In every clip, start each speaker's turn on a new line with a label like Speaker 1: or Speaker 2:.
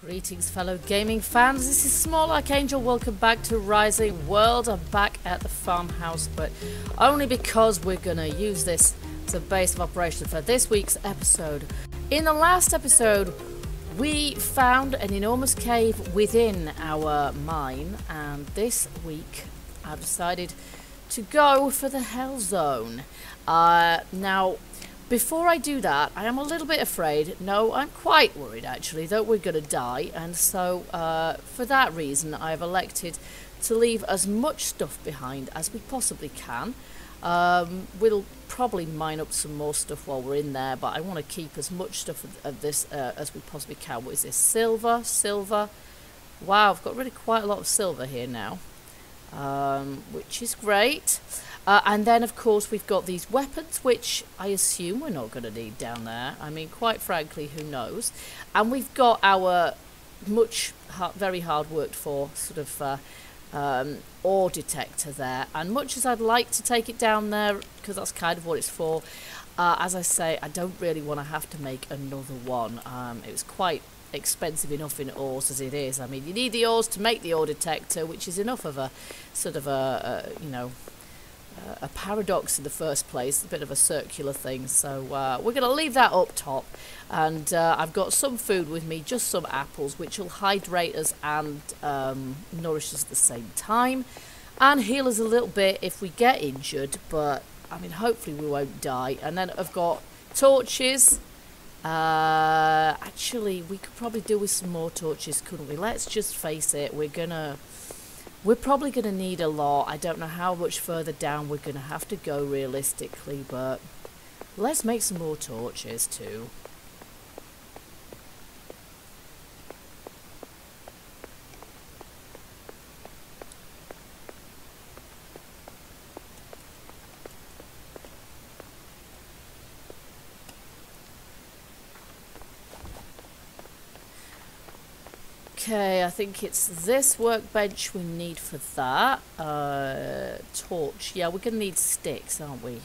Speaker 1: Greetings, fellow gaming fans. This is Small Archangel. Welcome back to Rising World. I'm back at the farmhouse, but only because we're going to use this as a base of operation for this week's episode. In the last episode, we found an enormous cave within our mine, and this week I've decided to go for the Hell Zone. Now, before I do that, I am a little bit afraid. No, I'm quite worried actually that we're going to die, and so for that reason I've elected to leave as much stuff behind as we possibly can. We'll probably mine up some more stuff while we're in there, but I want to keep as much stuff of this as we possibly can. What is this? Silver? Silver? Wow, I've got really quite a lot of silver here now, which is great. And then, of course, we've got these weapons, which I assume we're not going to need down there. I mean, quite frankly, who knows? And we've got our very hard worked for sort of ore detector there. And much as I'd like to take it down there, because that's kind of what it's for, as I say, I don't really want to have to make another one. It was quite expensive enough in ores as it is. I mean, you need the ores to make the ore detector, which is enough of a sort of a paradox in the first place, a bit of a circular thing. So we're going to leave that up top, and I've got some food with me, just some apples, which will hydrate us and nourish us at the same time, and heal us a little bit if we get injured, but I mean hopefully we won't die. And then I've got torches. Actually we could probably do with some more torches, couldn't we? Let's just face it, we're probably going to need a lot. I don't know how much further down we're going to have to go realistically, but let's make some more torches too. Okay, I think it's this workbench we need for that. Torch. Yeah, we're going to need sticks, aren't we?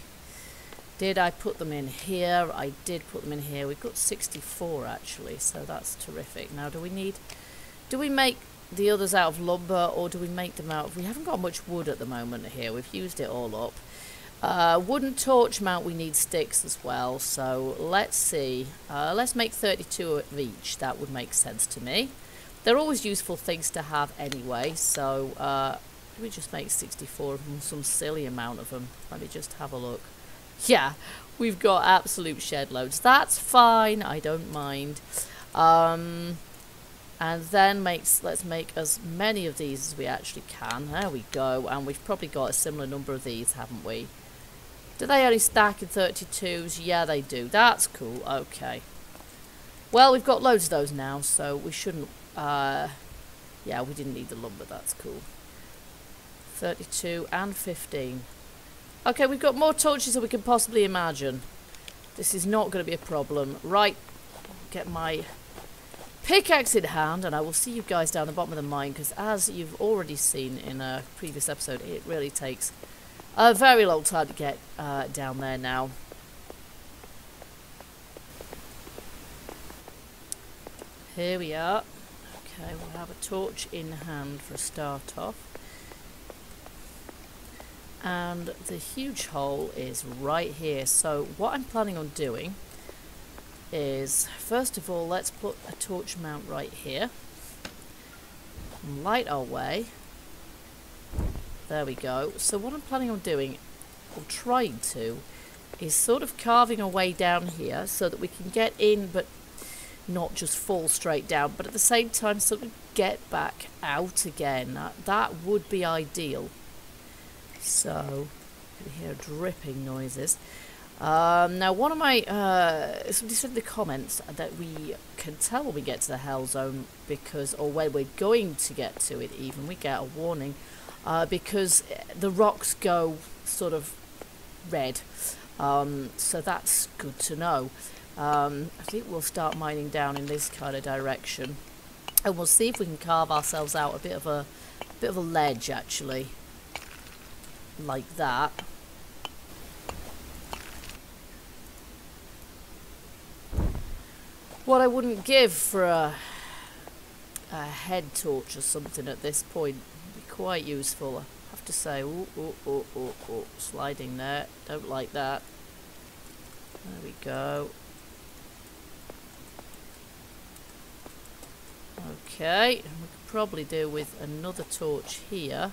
Speaker 1: Did I put them in here? I did put them in here. We've got 64 actually, so that's terrific. Now, do we make the others out of lumber, or do we make them out of... We haven't got much wood at the moment here. We've used it all up. Wooden torch mount, we need sticks as well. So let's see. Let's make 32 of each. That would make sense to me. They're always useful things to have anyway, so we just make 64 of them, some silly amount of them. Let me just have a look. Yeah, we've got absolute shed loads. That's fine, I don't mind. And then let's make as many of these as we actually can. There we go, and we've probably got a similar number of these, haven't we? Do they only stack in 32s? Yeah, they do. That's cool, okay. Well, we've got loads of those now, so we shouldn't... yeah, we didn't need the lumber, that's cool. 32 and 15. Okay, we've got more torches than we can possibly imagine. This is not going to be a problem. Right, get my pickaxe in hand, and I will see you guys down the bottom of the mine, because as you've already seen in a previous episode, it really takes a very long time to get down there now. Here we are. Okay, we'll have a torch in hand for a start off. And the huge hole is right here. So what I'm planning on doing is, first of all, let's put a torch mount right here. And light our way. There we go. So what I'm planning on doing, or trying to, is sort of carving a way down here so that we can get in, but not just fall straight down, but at the same time sort of get back out again. That would be ideal. So you can hear dripping noises. Now, one of my somebody said in the comments that we can tell when we get to the Hell Zone, because, or when we're going to get to it even, we get a warning, because the rocks go sort of red. So that's good to know. I think we'll start mining down in this kind of direction, and we'll see if we can carve ourselves out a bit of a ledge actually, like that. What I wouldn't give for a a head torch or something at this point. Would be quite useful, I have to say. Ooh, ooh, ooh, ooh, ooh. Sliding there. Don't like that. There we go. Okay, and we could probably do with another torch here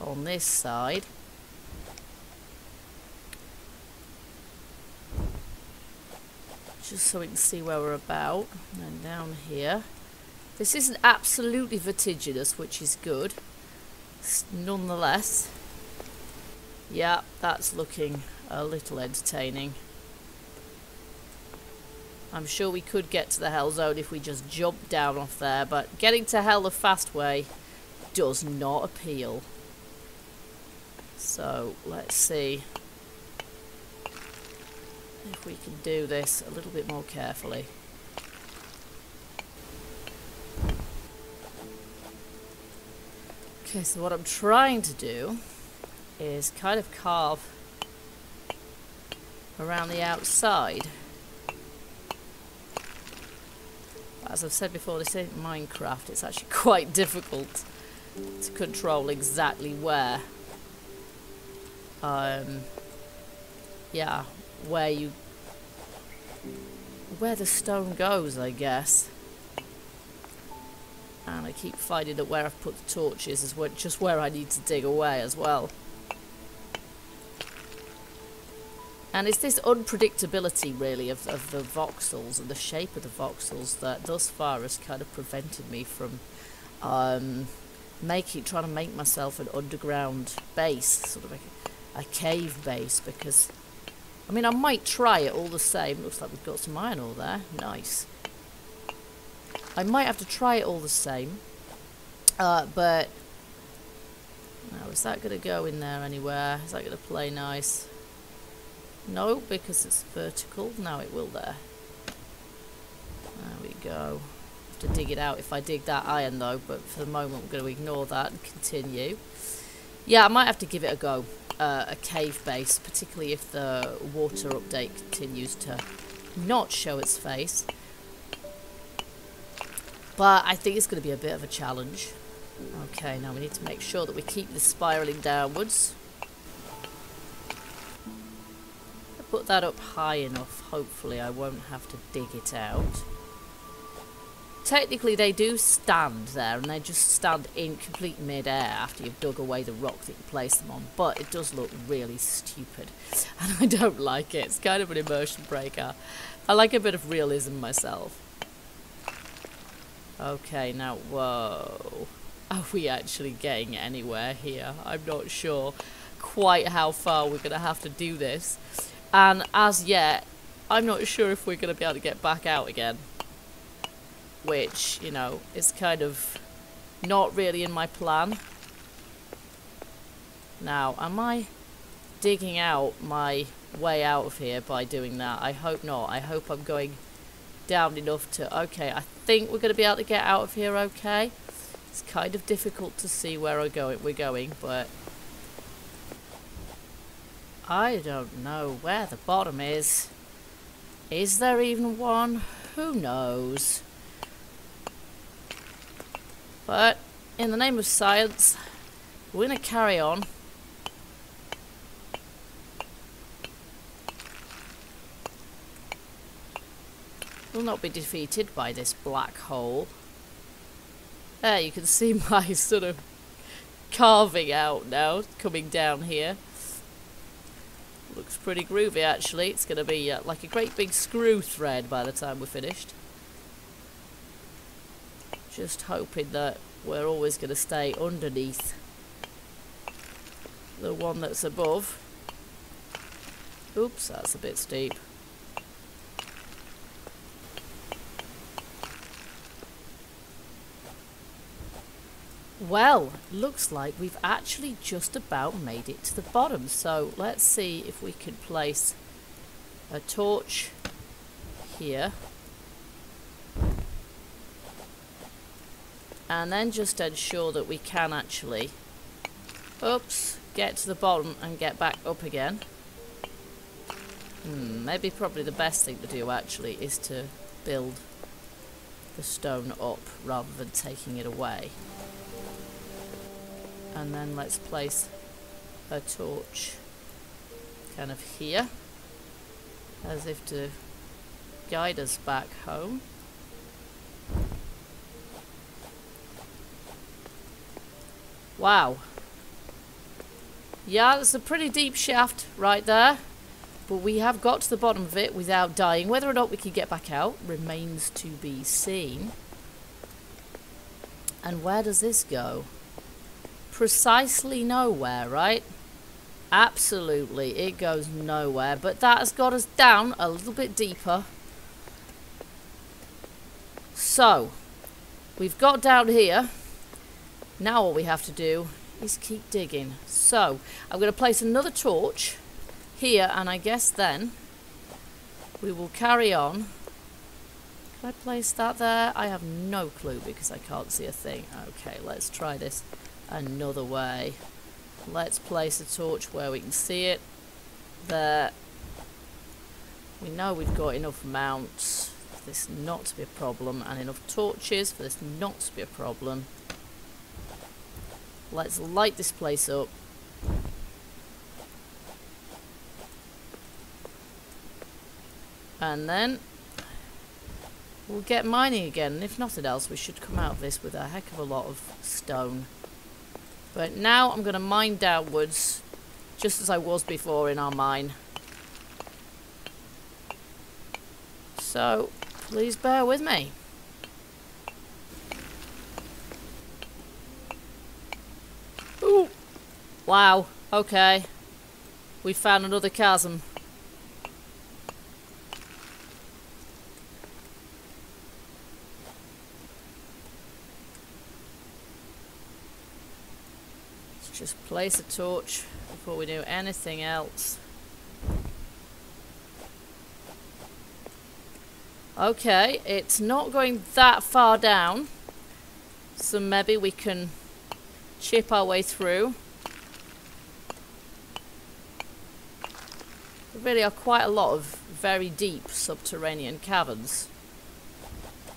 Speaker 1: on this side. Just so we can see where we're about. And then down here. This isn't absolutely vertiginous, which is good. Nonetheless, yeah, that's looking a little entertaining. I'm sure we could get to the hell zone if we just jumped down off there, but getting to hell the fast way does not appeal. So, let's see if we can do this a little bit more carefully. Okay, so what I'm trying to do is kind of carve around the outside. As I've said before, this ain't Minecraft. It's actually quite difficult to control exactly where. Yeah, where the stone goes, I guess. And I keep finding that where I've put the torches is just where I need to dig away as well. And it's this unpredictability, really, of the voxels and the shape of the voxels that thus far has kind of prevented me from trying to make myself an underground base, sort of a cave base, because, I mean, I might try it all the same. Looks like we've got some iron ore there. Nice. I might have to try it all the same, but now, is that going to go in there anywhere? Is that going to play nice? No, because it's vertical. Now it will there. There we go. Have to dig it out if I dig that iron though, but for the moment we're going to ignore that and continue. Yeah, I might have to give it a go. A cave base, particularly if the water update continues to not show its face. But I think it's going to be a bit of a challenge. Okay, now we need to make sure that we keep this spiralling downwards. Put that up high enough, hopefully I won't have to dig it out. Technically they do stand there, and they just stand in complete mid-air after you've dug away the rock that you place them on, but it does look really stupid, and I don't like it. It's kind of an immersion breaker. I like a bit of realism myself. Okay, now, whoa. Are we actually getting anywhere here? I'm not sure quite how far we're going to have to do this. And as yet, I'm not sure if we're going to be able to get back out again. Which, you know, is kind of not really in my plan. Now, am I digging out my way out of here by doing that? I hope not. I hope I'm going down enough to... Okay, I think we're going to be able to get out of here okay. It's kind of difficult to see where we're going, but... I don't know where the bottom is. Is there even one? Who knows? But, in the name of science, we're going to carry on. We'll not be defeated by this black hole. There, you can see my sort of carving out now, coming down here. Looks pretty groovy actually. It's going to be like a great big screw thread by the time we're finished. Just hoping that we're always going to stay underneath the one that's above. Oops, that's a bit steep. Well, looks like we've actually just about made it to the bottom. So let's see if we can place a torch here. And then just ensure that we can actually, oops, get to the bottom and get back up again. Maybe probably the best thing to do actually is to build the stone up rather than taking it away. And then let's place a torch kind of here, as if to guide us back home. Wow. Yeah, it's a pretty deep shaft right there, but we have got to the bottom of it without dying. Whether or not we can get back out remains to be seen. And where does this go? Precisely nowhere, right? Absolutely, it goes nowhere, but that has got us down a little bit deeper. So, we've got down here. Now what we have to do is keep digging. So, I'm going to place another torch here, and I guess then we will carry on. Can I place that there? I have no clue because I can't see a thing. Okay, let's try this another way. Let's place a torch where we can see it. There. We know we've got enough mounts for this not to be a problem, and enough torches for this not to be a problem. Let's light this place up. And then we'll get mining again, and if nothing else we should come out of this with a heck of a lot of stone. But now I'm going to mine downwards, just as I was before in our mine. So, please bear with me. Ooh! Wow, okay. We found another chasm. Just place a torch before we do anything else. Okay, it's not going that far down, so maybe we can chip our way through. There really are quite a lot of very deep subterranean caverns.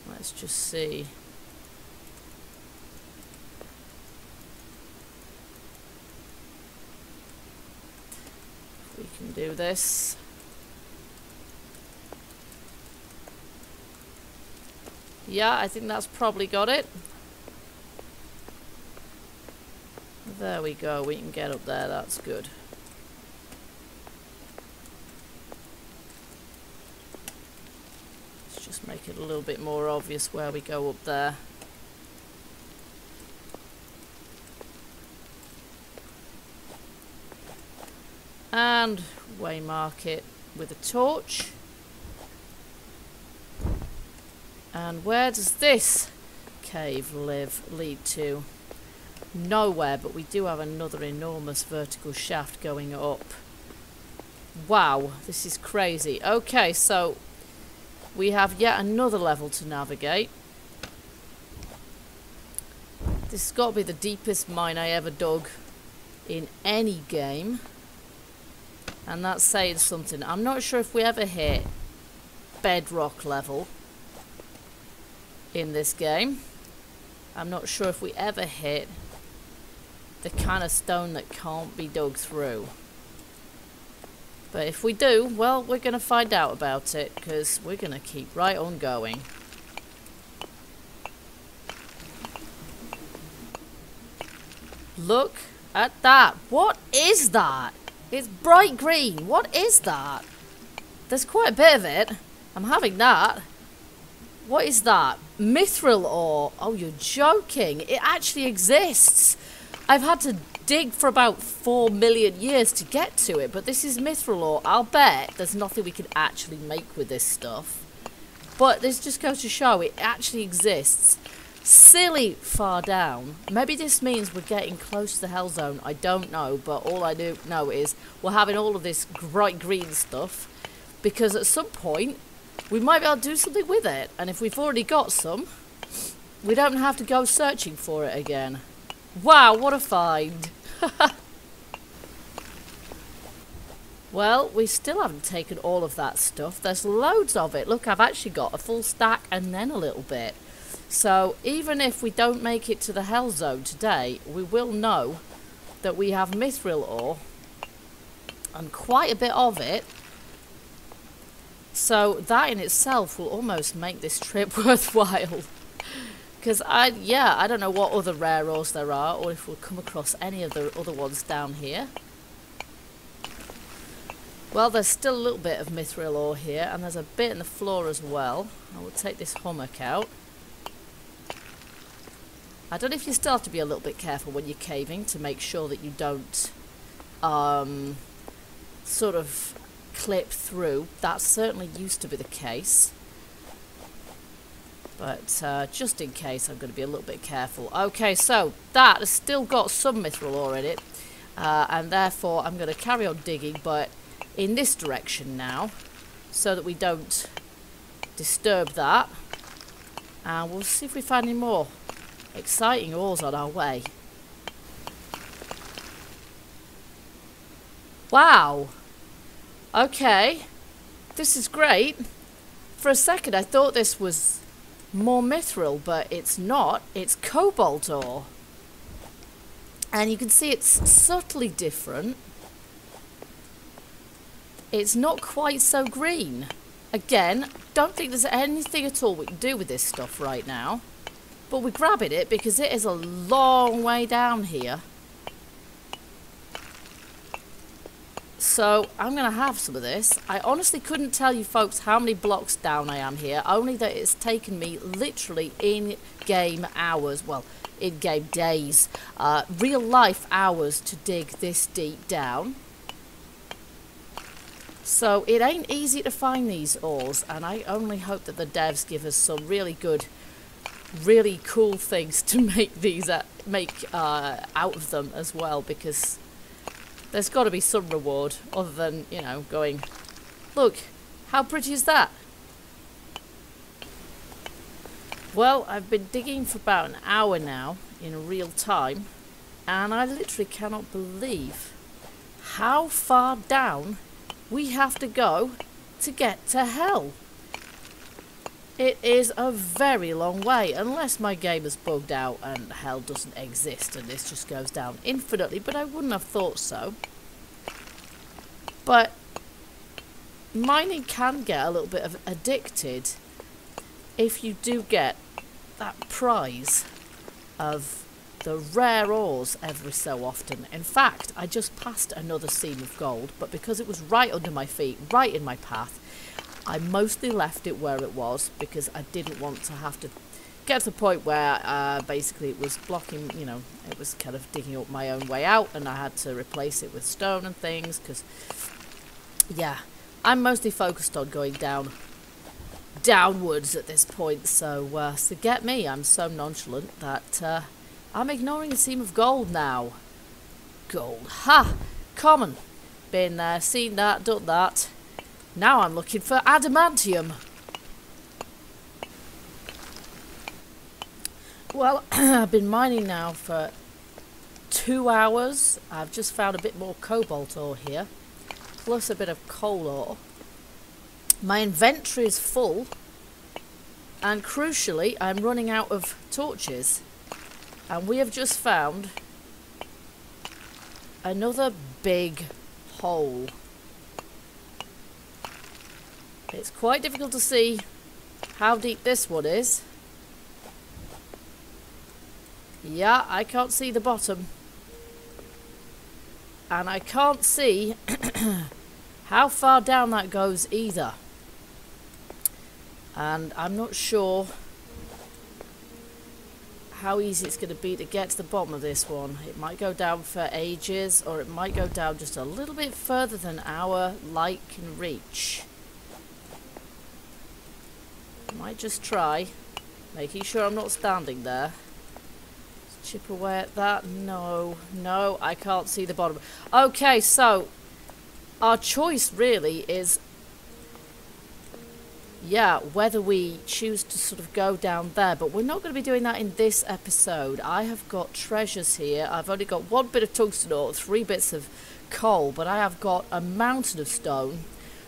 Speaker 1: Let's just see. We can do this. Yeah, I think that's probably got it. There we go, we can get up there, that's good. Let's just make it a little bit more obvious where we go up there. And waymark it with a torch. And where does this cave lead to? Nowhere, but we do have another enormous vertical shaft going up. Wow, this is crazy. Okay, so we have yet another level to navigate. This has got to be the deepest mine I ever dug in any game. And that's saying something. I'm not sure if we ever hit bedrock level in this game. I'm not sure if we ever hit the kind of stone that can't be dug through. But if we do, well, we're going to find out about it, because we're going to keep right on going. Look at that. What is that? It's bright green. What is that? There's quite a bit of it. I'm having that. What is that? Mithril ore. Oh, you're joking. It actually exists. I've had to dig for about 4 million years to get to it, but this is mithril ore. I'll bet there's nothing we can actually make with this stuff. But this just goes to show it actually exists. Silly far down. Maybe this means we're getting close to the hell zone. I don't know, but all I do know is we're having all of this bright green stuff, because at some point we might be able to do something with it, and if we've already got some, we don't have to go searching for it again. Wow, what a find. Well, we still haven't taken all of that stuff. There's loads of it. Look, I've actually got a full stack and then a little bit. So even if we don't make it to the Hell Zone today, we will know that we have mithril ore, and quite a bit of it. So that in itself will almost make this trip worthwhile. Because I don't know what other rare ores there are, or if we'll come across any of the other ones down here. Well, there's still a little bit of mithril ore here, and there's a bit in the floor as well. I will take this hummock out. I don't know if you still have to be a little bit careful when you're caving to make sure that you don't sort of clip through. That certainly used to be the case. But just in case, I'm going to be a little bit careful. Okay, so that has still got some mithril ore in it. And therefore, I'm going to carry on digging, but in this direction now, so that we don't disturb that. And we'll see if we find any more exciting ores on our way. Wow! Okay, this is great. For a second I thought this was more mithril, but it's not. It's cobalt ore. And you can see it's subtly different. It's not quite so green. Again, don't think there's anything at all we can do with this stuff right now. But we're grabbing it because it is a long way down here. So I'm going to have some of this. I honestly couldn't tell you folks how many blocks down I am here. Only that it's taken me literally in-game hours. Well, in-game days. Real life hours to dig this deep down. So it ain't easy to find these ores. And I only hope that the devs give us some really good, really cool things to make these out of them as well. Because there's got to be some reward other than, you know, going, look, how pretty is that? Well, I've been digging for about an hour now in real time, and I literally cannot believe how far down we have to go to get to hell. It is a very long way, unless my game is bugged out and hell doesn't exist and this just goes down infinitely, but I wouldn't have thought so. But mining can get a little bit addicted if you do get that prize of the rare ores every so often. In fact, I just passed another seam of gold, but because it was right under my feet, right in my path, I mostly left it where it was because I didn't want to have to get to the point where basically it was blocking, you know, it was kind of digging up my own way out, and I had to replace it with stone and things because, yeah, I'm mostly focused on going downwards at this point. So, so get me, I'm so nonchalant that I'm ignoring a seam of gold now. Gold, ha! Common. Been there, seen that, done that. Now I'm looking for adamantium. Well, I've been mining now for 2 hours. I've just found a bit more cobalt ore here, plus a bit of coal ore. My inventory is full, and crucially, I'm running out of torches. And we have just found another big hole. It's quite difficult to see how deep this one is. Yeah, I can't see the bottom. And I can't see how far down that goes either. And I'm not sure how easy it's going to be to get to the bottom of this one. It might go down for ages, or it might go down just a little bit further than our light can reach. Might just try, making sure I'm not standing there. Let's chip away at that. No, no, I can't see the bottom. Okay, so our choice really is, yeah, whether we choose to sort of go down there, but we're not going to be doing that in this episode. I have got treasures here. I've only got 1 bit of tungsten ore, 3 bits of coal, but I have got a mountain of stone,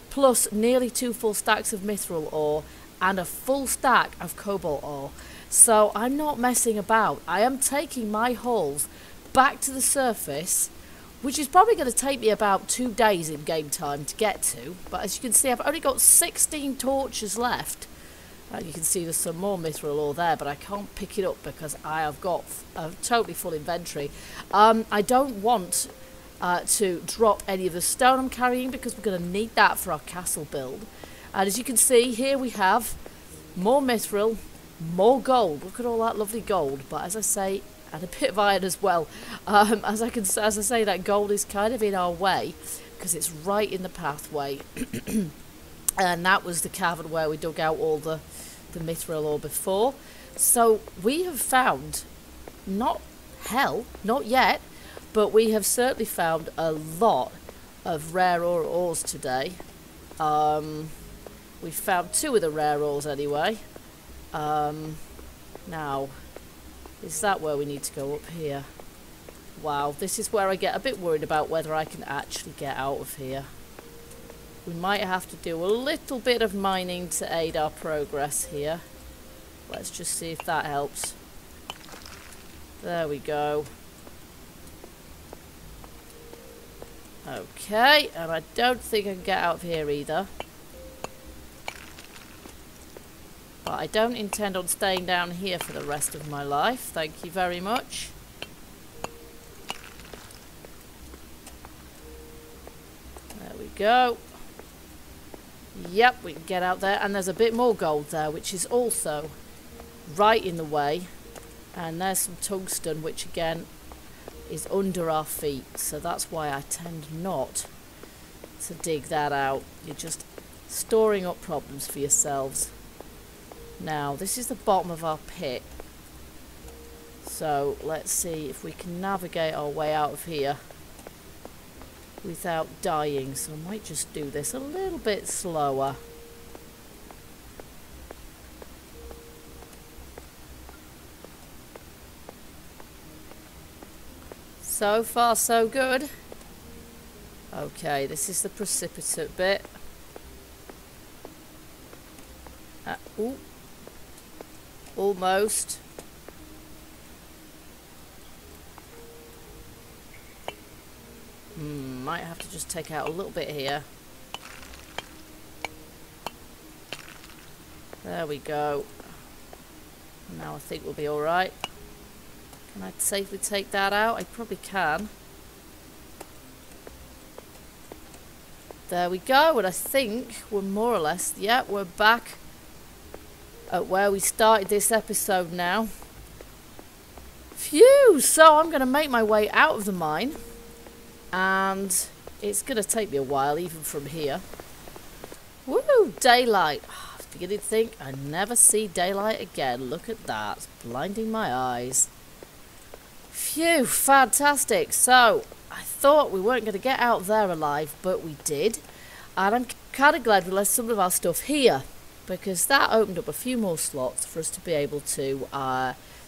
Speaker 1: plus nearly 2 full stacks of mithril ore, and a full stack of cobalt ore. So I'm not messing about. I am taking my hulls back to the surface, which is probably going to take me about 2 days in game time to get to. But as you can see, I've only got 16 torches left. You can see there's some more mithril ore there, but I can't pick it up because I have got a totally full inventory. I don't want to drop any of the stone I'm carrying because we're going to need that for our castle build. And as you can see, here we have more mithril, more gold. Look at all that lovely gold. But as I say, and a bit of iron as well. As I say, that gold is kind of in our way because it's right in the pathway. And that was the cavern where we dug out all the mithril ore before. So we have found, not hell, not yet, but we have certainly found a lot of rare ores today. We found 2 of the rare ores anyway. Now, is that where we need to go up here? Wow, this is where I get a bit worried about whether I can actually get out of here. We might have to do a little bit of mining to aid our progress here. Let's just see if that helps. There we go. Okay, and I don't think I can get out of here either. But I don't intend on staying down here for the rest of my life. Thank you very much. There we go. Yep, we can get out there. And there's a bit more gold there, which is also right in the way. And there's some tungsten, which again is under our feet. So that's why I tend not to dig that out. You're just storing up problems for yourselves. Now, this is the bottom of our pit. So let's see if we can navigate our way out of here without dying. So I might just do this a little bit slower. So far, so good. Okay, this is the precipitate bit. Ooh. Almost. Might have to just take out a little bit here. There we go. Now I think we'll be alright. Can I safely take that out? I probably can. There we go, and I think we're more or less, yeah, we're back at where we started this episode now. Phew! So I'm going to make my way out of the mine. And it's going to take me a while, even from here. Woo! Daylight. I was beginning to think I never see daylight again. Look at that. It's blinding my eyes. Phew! Fantastic. So, I thought we weren't going to get out there alive, but we did. And I'm kind of glad we left some of our stuff here, because that opened up a few more slots for us to be able to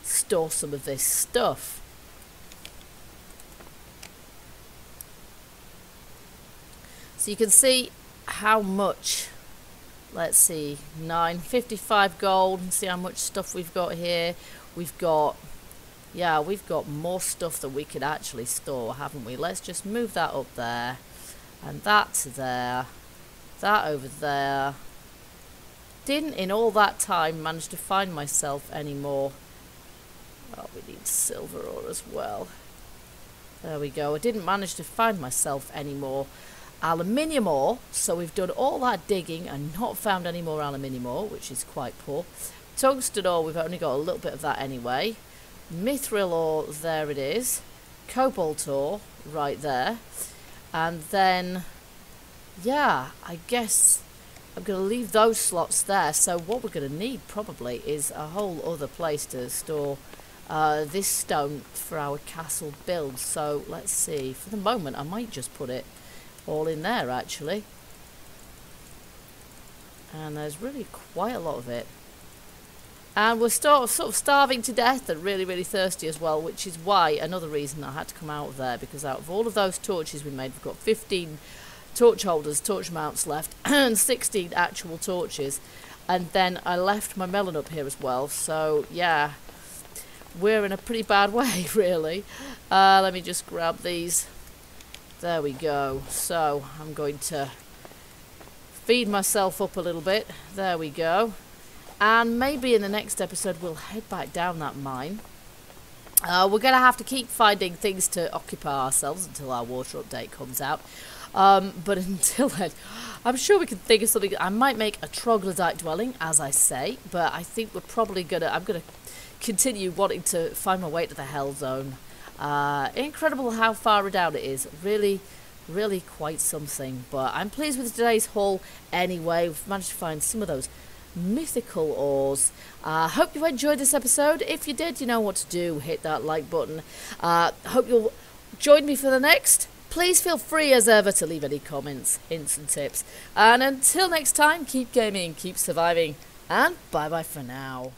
Speaker 1: store some of this stuff. So you can see how much, let's see, 955 gold, and see how much stuff we've got here. We've got, yeah, we've got more stuff than we could actually store, haven't we? Let's just move that up there, and that to there, that over there. Didn't in all that time manage to find myself any more. Oh, we need silver ore as well. There we go. I didn't manage to find myself any more aluminium ore, so we've done all that digging and not found any more aluminium ore, which is quite poor. Tungsten ore, we've only got a little bit of that anyway. Mithril ore, there it is. Cobalt ore, right there. And then, yeah, I guess I'm going to leave those slots there. So what we're going to need probably is a whole other place to store this stone for our castle build. So let's see. For the moment, I might just put it all in there, actually. And there's really quite a lot of it. And we're sort of starving to death and really, really thirsty as well, which is why, another reason I had to come out of there, because out of all of those torches we made, we've got 15 torch holders, torch mounts left, and 16 actual torches. And then I left my melon up here as well. So, yeah, we're in a pretty bad way, really. Let me just grab these. There we go. So, I'm going to feed myself up a little bit. There we go. And maybe in the next episode we'll head back down that mine. We're going to have to keep finding things to occupy ourselves until our water update comes out. But until then, I'm sure we can think of something. I might make a troglodyte dwelling, as I say, but I think we're probably I'm going to continue wanting to find my way to the Hell Zone. Incredible how far down it is. Really, really quite something. But I'm pleased with today's haul anyway. We've managed to find some of those mythical ores. Hope you enjoyed this episode. If you did, you know what to do. Hit that like button. Hope you'll join me for the next. Please feel free as ever to leave any comments, hints and tips. And until next time, keep gaming, keep surviving, and bye bye for now.